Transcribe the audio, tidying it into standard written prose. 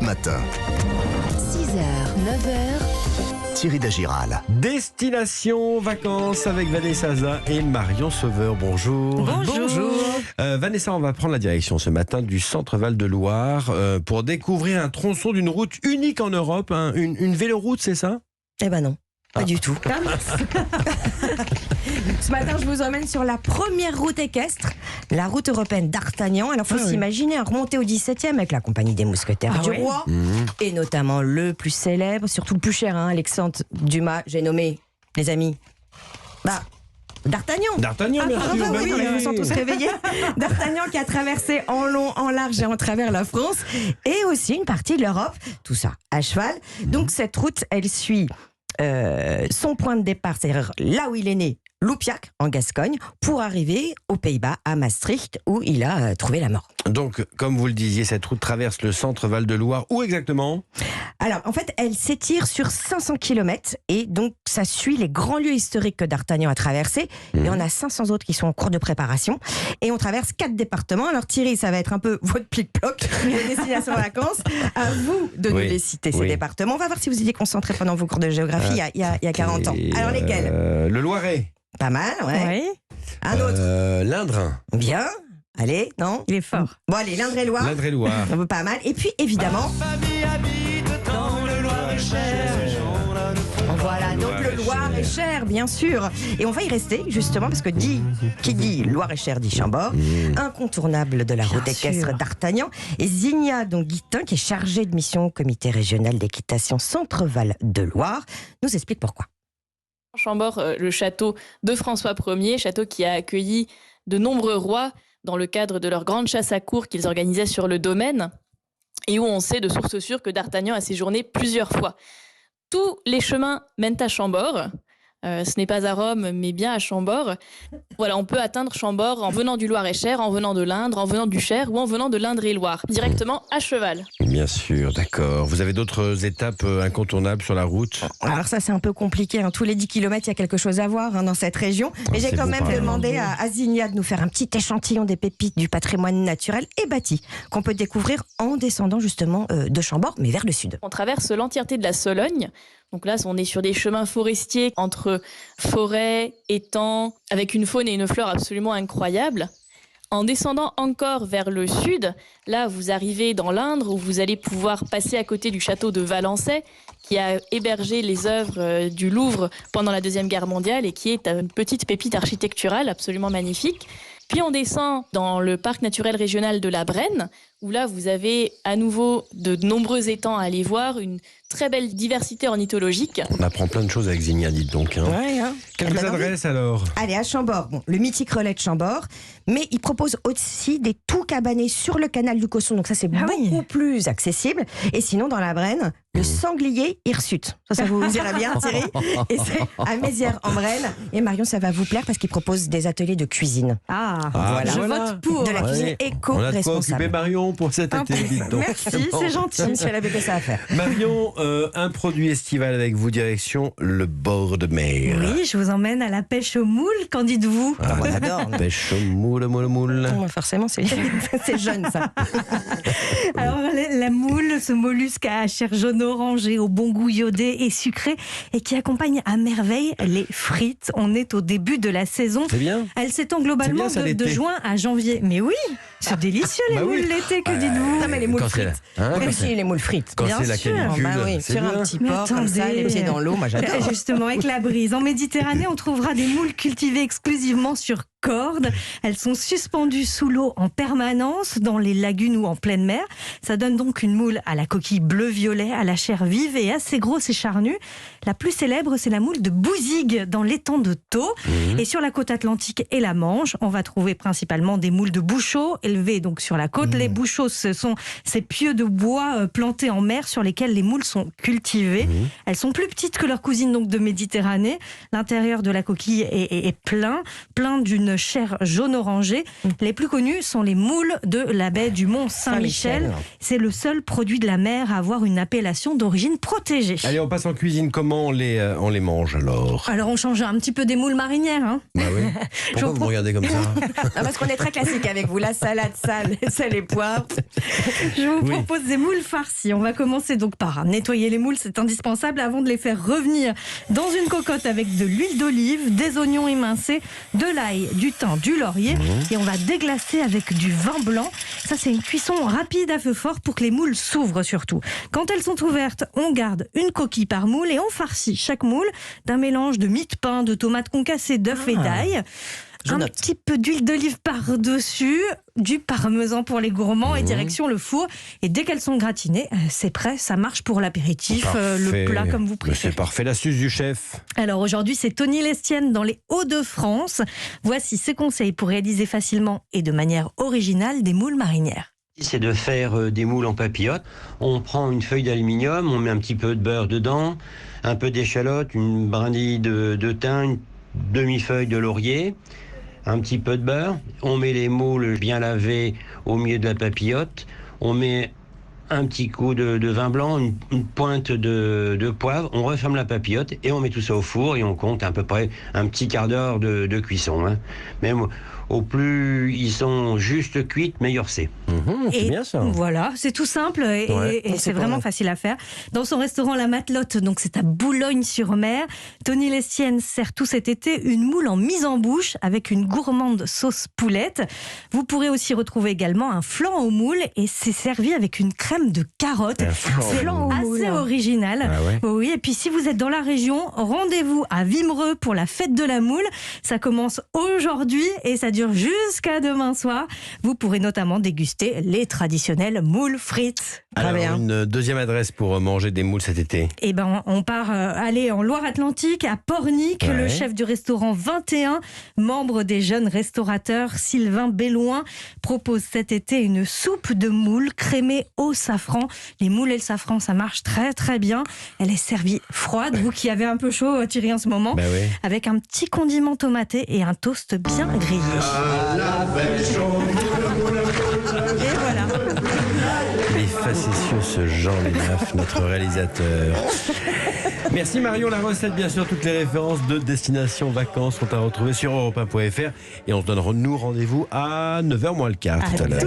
matin. 6h, 9h. Thierry Dagiral. Destination vacances avec Vanessa Zah et Marion Sauveur. Bonjour. Bonjour. Vanessa, on va prendre la direction ce matin du centre Val-de-Loire pour découvrir un tronçon d'une route unique en Europe. Une véloroute, c'est ça? Eh ben non, pas du tout. Ce matin, je vous emmène sur la première route équestre, la route européenne d'Artagnan. Alors, il faut s'imaginer remonter au 17e avec la compagnie des mousquetaires du roi, et notamment le plus célèbre, surtout le plus cher, Alexandre Dumas, j'ai nommé, les amis, D'Artagnan. D'Artagnan, bien sûr. Oui, ils se sont tous réveillés. D'Artagnan qui a traversé en long, en large et en travers la France, et aussi une partie de l'Europe, tout ça à cheval. Donc, cette route, elle suit son point de départ, c'est-à-dire là où il est né, Loupiac, en Gascogne, pour arriver aux Pays-Bas, à Maastricht, où il a trouvé la mort. Donc, comme vous le disiez, cette route traverse le centre Val-de-Loire. Où exactement? Alors, en fait, elle s'étire sur 500 km, et donc ça suit les grands lieux historiques que D'Artagnan a traversés. Et on a 500 autres qui sont en cours de préparation. Et on traverse 4 départements. Alors Thierry, ça va être un peu votre plic-ploc, les destinations vacances. À vous de nous les citer, ces départements. On va voir si vous étiez concentré pendant vos cours de géographie il y a 40 ans. Alors, lesquels? Le Loiret. Pas mal, ouais. Un autre. L'Indre. Bien. Allez, non? Il est fort. Bon, allez, l'Indre-et-Loire. L'Indre-et-Loire. Pas mal. Et puis, évidemment... Voilà, donc le Loir-et-Cher, bien sûr. Et on va y rester, justement, parce que qui dit Loir-et-Cher dit Chambord, incontournable de la route équestre d'Artagnan. Et Zigna donc Guitin, qui est chargé de mission au comité régional d'équitation Centre-Val de Loire, nous explique pourquoi. Chambord, le château de François Ier, château qui a accueilli de nombreux rois dans le cadre de leur grande chasse à courre qu'ils organisaient sur le domaine, et où on sait de sources sûres que D'Artagnan a séjourné plusieurs fois. Tous les chemins mènent à Chambord. Ce n'est pas à Rome, mais bien à Chambord. Voilà, on peut atteindre Chambord en venant du Loir-et-Cher, en venant de l'Indre, en venant du Cher ou en venant de l'Indre-et-Loire, directement à cheval. Bien sûr, d'accord. Vous avez d'autres étapes incontournables sur la route? Alors ça, c'est un peu compliqué. Tous les 10 km, il y a quelque chose à voir dans cette région. Mais j'ai quand même demandé à Zigna de nous faire un petit échantillon des pépites du patrimoine naturel et bâti qu'on peut découvrir en descendant justement de Chambord, mais vers le sud. On traverse l'entièreté de la Sologne. Donc là, on est sur des chemins forestiers entre forêts, étangs, avec une faune et une flore absolument incroyables. En descendant encore vers le sud, là, vous arrivez dans l'Indre, où vous allez pouvoir passer à côté du château de Valençay, qui a hébergé les œuvres du Louvre pendant la Deuxième Guerre mondiale et qui est une petite pépite architecturale absolument magnifique. Puis on descend dans le parc naturel régional de la Brenne, où là, vous avez à nouveau de nombreux étangs à aller voir, une très belle diversité ornithologique. On apprend plein de choses avec Zigna, dites donc. Quelques adresses alors? Allez, à Chambord, le mythique relais de Chambord, mais il propose aussi des tout cabanés sur le canal du Cosson, donc ça c'est beaucoup plus accessible. Et sinon, dans la Brenne, le sanglier hirsute. Ça vous irait bien, Thierry? Et c'est à Mézières-en-Brenne. Et Marion, ça va vous plaire parce qu'il propose des ateliers de cuisine. Voilà. Je vote pour. De la cuisine On a de quoi occuper éco-responsable. Marion pour cet été, dites donc. Merci, c'est gentil. Monsieur l'abbé, que ça à faire. Marion, un produit estival avec vous, direction le bord de mer. Oui, je vous emmène à la pêche aux moules, qu'en dites-vous? On adore. Pêche au moule. Forcément, c'est jeune, ça. Alors, la moule, ce mollusque à chair jaune orangé, au bon goût iodé et sucré, et qui accompagne à merveille les frites. On est au début de la saison. C'est bien. Elle s'étend globalement bien, ça, de l'été. juin à janvier. Mais oui, c'est délicieux les moules l'été, que dites-vous? Non, mais les moules Quand c'est frites. la- Même si les moules frites. Quand Bien c'est la sûr. canicule, c'est sur bien. un petit Mais port comme ça, attendez. les pieds dans l'eau, moi j'adore. Justement, avec la brise. En Méditerranée, on trouvera des moules cultivées exclusivement sur corde. Elles sont suspendues sous l'eau en permanence, dans les lagunes ou en pleine mer. Ça donne donc une moule à la coquille bleu-violet, à la chair vive et assez grosse et charnue. La plus célèbre, c'est la moule de Bouzigues, dans l'étang de Thau. Et sur la côte atlantique et la Manche, on va trouver principalement des moules de bouchot, élevées donc sur la côte. Les bouchots, ce sont ces pieux de bois plantés en mer sur lesquels les moules sont cultivées. Elles sont plus petites que leurs cousines donc de Méditerranée. L'intérieur de la coquille est plein d'une d'une chair jaune orangé. Les plus connus sont les moules de la baie du Mont Saint-Michel. C'est le seul produit de la mer à avoir une appellation d'origine protégée. Allez, on passe en cuisine. Comment on les mange alors? Alors on change un petit peu des moules marinières. Hein. Bah oui. Pourquoi vous me regardez comme ça? Parce qu'on est très classique avec vous. La salade, sel et poivre. Je vous propose des moules farcies. On va commencer donc par nettoyer les moules, c'est indispensable avant de les faire revenir dans une cocotte avec de l'huile d'olive, des oignons émincés, de l'ail, du thym, du laurier et on va déglacer avec du vin blanc. Ça, c'est une cuisson rapide à feu fort pour que les moules s'ouvrent surtout. Quand elles sont ouvertes, on garde une coquille par moule et on farcit chaque moule d'un mélange de mie de pain, de tomates concassées, d'œufs et d'ail. Un petit peu d'huile d'olive par-dessus, du parmesan pour les gourmands et direction le four. Et dès qu'elles sont gratinées, c'est prêt, ça marche pour l'apéritif, le plat comme vous préférez. C'est parfait, l'astuce du chef. Alors aujourd'hui, c'est Tony Lestienne dans les Hauts-de-France. Voici ses conseils pour réaliser facilement et de manière originale des moules marinières. C'est de faire des moules en papillote. On prend une feuille d'aluminium, on met un petit peu de beurre dedans, un peu d'échalote, une brindille de thym, une demi-feuille de laurier, un petit peu de beurre. On met les moules bien lavés au milieu de la papillote. On met un petit coup de vin blanc, une pointe de poivre. On referme la papillote et on met tout ça au four et on compte à peu près un petit quart d'heure de cuisson. Hein. Même au plus ils sont juste cuites, meilleur c'est. C'est bien ça. Voilà, c'est tout simple et c'est vraiment facile à faire. Dans son restaurant La Matelote, donc c'est à Boulogne-sur-Mer, Tony Lestienne sert tout cet été une moule en mise en bouche avec une gourmande sauce poulette. Vous pourrez aussi retrouver également un flan aux moules et c'est servi avec une crème de carottes. C'est assez original. Ah ouais. Oui, et puis si vous êtes dans la région, rendez-vous à Vimereux pour la fête de la moule. Ça commence aujourd'hui et ça dure jusqu'à demain soir. Vous pourrez notamment déguster les traditionnelles moules frites. Alors, une deuxième adresse pour manger des moules cet été. Eh ben, on part aller en Loire-Atlantique, à Pornic. Ouais. Le chef du restaurant 21, membre des jeunes restaurateurs, Sylvain Belloin, propose cet été une soupe de moules crémée au safran. Les moules et le safran, ça marche très très bien. Elle est servie froide, vous qui avez un peu chaud, Thierry, en ce moment, avec un petit condiment tomaté et un toast bien grillé. Et voilà. Il est facétieux ce Jean Lénaf, notre réalisateur. Merci Marion, la recette bien sûr, toutes les références de Destination Vacances sont à retrouver sur europe1.fr et on se donne nous rendez-vous à 9h moins le quart tout à l'heure.